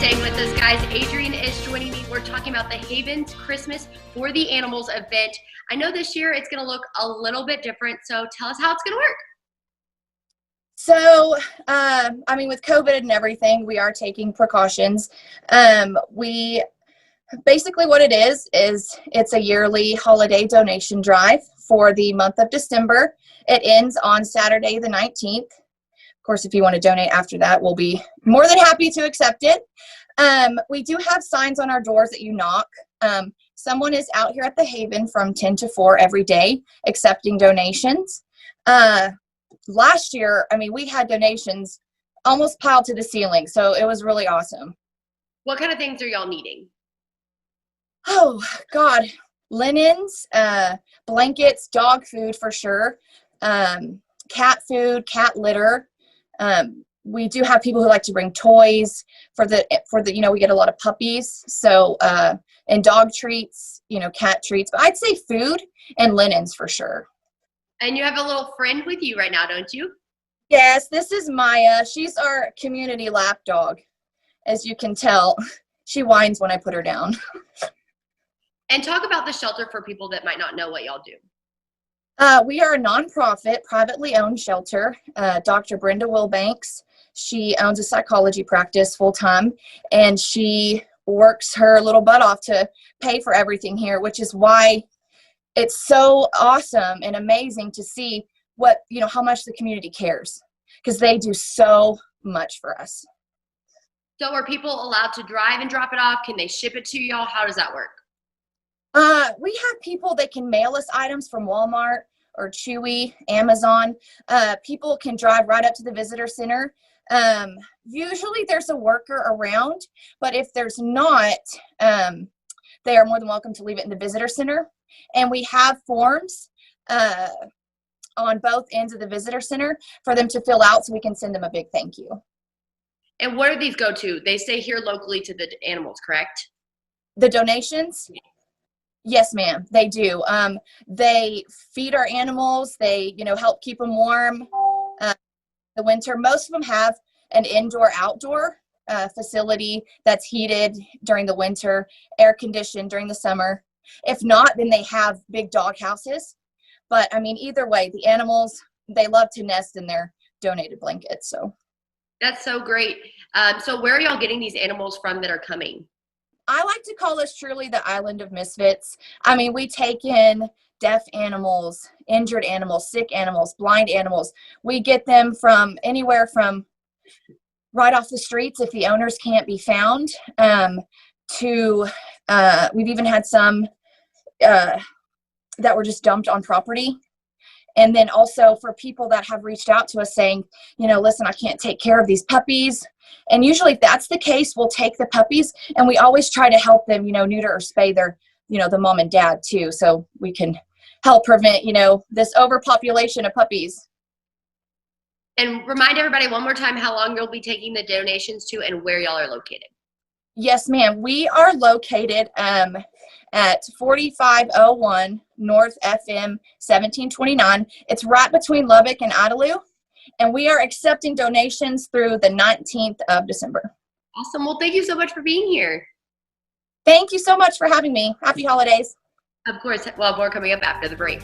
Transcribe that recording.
staying with us, guys. Adrienne is joining me. We're talking about the Havens Christmas for the Animals event. I know this year it's going to look a little bit different, so tell us how it's going to work. So, with COVID and everything, we are taking precautions. Basically what it is it's a yearly holiday donation drive for the month of December. It ends on Saturday the 19th. Of course, if you want to donate after that, we'll be more than happy to accept it. We do have signs on our doors that you knock. Someone is out here at the Haven from 10 to 4 every day accepting donations. Last year, we had donations almost piled to the ceiling, so it was really awesome. What kind of things are y'all needing? Oh, God. Linens, blankets, dog food for sure, cat food, cat litter. We do have people who like to bring toys for the, we get a lot of puppies. So, and dog treats, cat treats, but I'd say food and linens for sure. And you have a little friend with you right now, don't you? Yes, this is Maya. She's our community lap dog. As you can tell, she whines when I put her down. And talk about the shelter for people that might not know what y'all do. We are a nonprofit, privately owned shelter. Dr. Brenda Wilbanks, she owns a psychology practice full-time, and she works her little butt off to pay for everything here, which is why it's so awesome and amazing to see how much the community cares, because they do so much for us. So are people allowed to drive and drop it off? Can they ship it to y'all? How does that work? We have people that can mail us items from Walmart or Chewy, Amazon. People can drive right up to the visitor center. Usually there's a worker around, but if there's not, they are more than welcome to leave it in the visitor center. And we have forms on both ends of the visitor center for them to fill out so we can send them a big thank you. And where do these go to? They stay here locally to the animals, correct? The donations? Yes, ma'am, they do. They feed our animals. They, help keep them warm the winter. Most of them have an indoor-outdoor facility that's heated during the winter, air-conditioned during the summer. If not, then they have big dog houses. But, either way, the animals, they love to nest in their donated blankets. So that's so great. So where are y'all getting these animals from that are coming? I like to call us truly the island of misfits. We take in deaf animals, injured animals, sick animals, blind animals. We get them from anywhere from right off the streets if the owners can't be found, to we've even had some that were just dumped on property. And then also for people that have reached out to us saying, listen, I can't take care of these puppies. And usually if that's the case, we'll take the puppies, and we always try to help them, neuter or spay their, the mom and dad too. So we can help prevent, this overpopulation of puppies. And remind everybody one more time how long you'll be taking the donations to and where y'all are located. Yes, ma'am. We are located at 4501 North FM 1729. It's right between Lubbock and Idalou, and we are accepting donations through the 19th of December. Awesome. Well, thank you so much for being here. Thank you so much for having me. Happy holidays. Of course. Well, more coming up after the break.